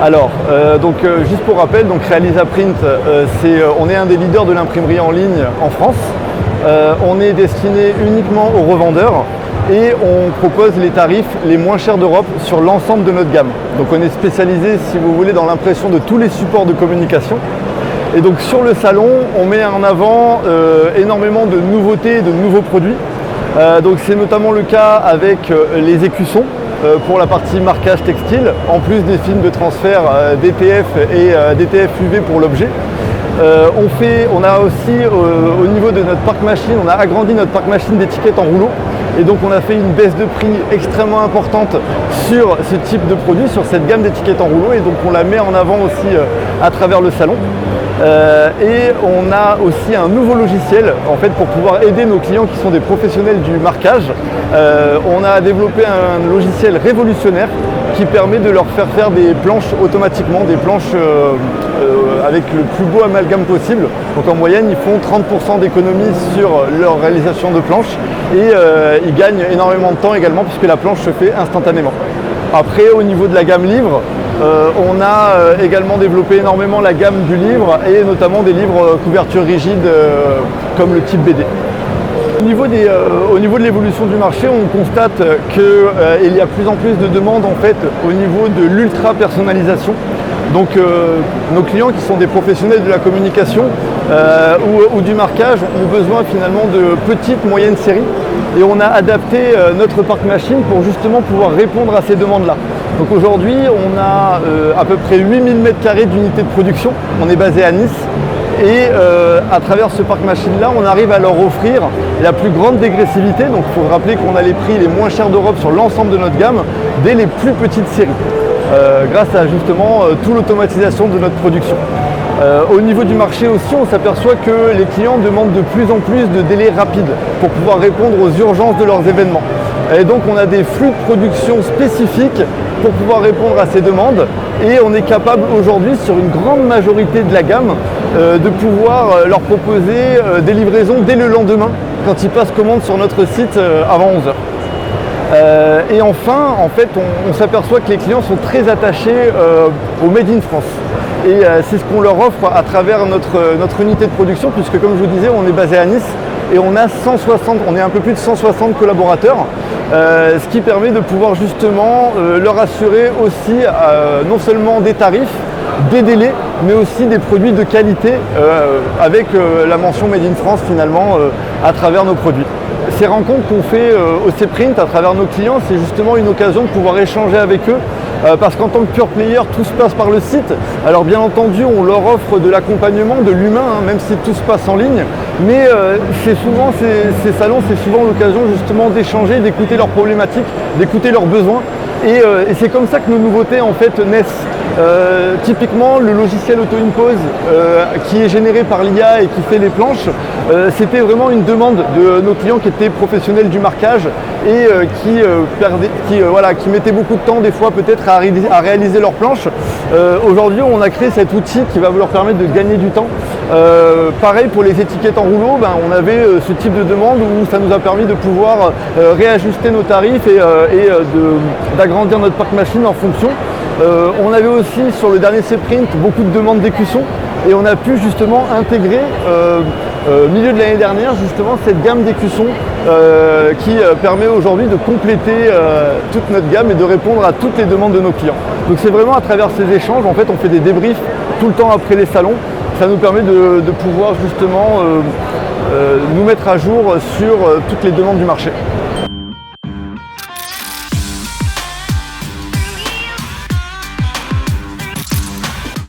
Alors, juste pour rappel, donc Realisa Print, on est un des leaders de l'imprimerie en ligne en France. On est destiné uniquement aux revendeurs et on propose les tarifs les moins chers d'Europe sur l'ensemble de notre gamme. Donc on est spécialisé, si vous voulez, dans l'impression de tous les supports de communication. Et donc sur le salon, on met en avant énormément de nouveautés et de nouveaux produits. Donc c'est notamment le cas avec les écussons pour la partie marquage textile, en plus des films de transfert DTF et DTF UV pour l'objet. On a aussi au niveau de notre parc machine, on a agrandi notre parc machine d'étiquettes en rouleau. Et donc on a fait une baisse de prix extrêmement importante sur ce type de produit, sur cette gamme d'étiquettes en rouleau, et donc on la met en avant aussi à travers le salon. Et on a aussi un nouveau logiciel en fait pour pouvoir aider nos clients qui sont des professionnels du marquage. On a développé un logiciel révolutionnaire qui permet de leur faire des planches automatiquement, des planches avec le plus beau amalgame possible. Donc en moyenne, ils font 30% d'économie sur leur réalisation de planches et ils gagnent énormément de temps également puisque la planche se fait instantanément. Après, au niveau de la gamme livre, on a également développé énormément la gamme du livre et notamment des livres couverture rigide comme le type BD. Au niveau de l'évolution du marché, on constate qu'il y a plus en plus de demandes en fait, au niveau de l'ultra personnalisation. Donc nos clients qui sont des professionnels de la communication ou du marquage ont besoin finalement de petites, moyennes séries. Et on a adapté notre parc machine pour justement pouvoir répondre à ces demandes-là. Donc aujourd'hui, on a à peu près 8000 m² d'unités de production. On est basé à Nice. Et à travers ce parc machine-là, on arrive à leur offrir la plus grande dégressivité. Donc il faut rappeler qu'on a les prix les moins chers d'Europe sur l'ensemble de notre gamme, dès les plus petites séries, grâce à justement toute l'automatisation de notre production. Au niveau du marché aussi, on s'aperçoit que les clients demandent de plus en plus de délais rapides pour pouvoir répondre aux urgences de leurs événements. Et donc on a des flux de production spécifiques pour pouvoir répondre à ces demandes et on est capable aujourd'hui sur une grande majorité de la gamme de pouvoir leur proposer des livraisons dès le lendemain quand ils passent commande sur notre site avant 11 h. Et enfin, en fait, on s'aperçoit que les clients sont très attachés au Made in France. Et c'est ce qu'on leur offre à travers notre unité de production, puisque comme je vous disais, on est basé à Nice et on est un peu plus de 160 collaborateurs, ce qui permet de pouvoir justement leur assurer aussi non seulement des tarifs, des délais, mais aussi des produits de qualité avec la mention Made in France finalement à travers nos produits. Ces rencontres qu'on fait au C-Print à travers nos clients, c'est justement une occasion de pouvoir échanger avec eux parce qu'en tant que pure player, tout se passe par le site. Alors bien entendu, on leur offre de l'accompagnement, de l'humain, même si tout se passe en ligne, mais souvent ces salons, c'est souvent l'occasion justement d'échanger, d'écouter leurs problématiques, d'écouter leurs besoins. Et c'est comme ça que nos nouveautés en fait naissent. Typiquement le logiciel auto-impose qui est généré par l'IA et qui fait les planches, c'était vraiment une demande de nos clients qui étaient professionnels du marquage et qui mettaient beaucoup de temps des fois peut-être à réaliser leurs planches. Aujourd'hui on a créé cet outil qui va leur permettre de gagner du temps. Pareil pour les étiquettes en rouleau, on avait ce type de demande où ça nous a permis de pouvoir réajuster nos tarifs et d'agrandir notre parc machine en fonction. On avait aussi sur le dernier C-Print beaucoup de demandes d'écussons et on a pu justement intégrer au milieu de l'année dernière justement cette gamme d'écussons qui permet aujourd'hui de compléter toute notre gamme et de répondre à toutes les demandes de nos clients. Donc c'est vraiment à travers ces échanges, en fait on fait des débriefs tout le temps après les salons. Ça nous permet de pouvoir justement nous mettre à jour sur toutes les demandes du marché.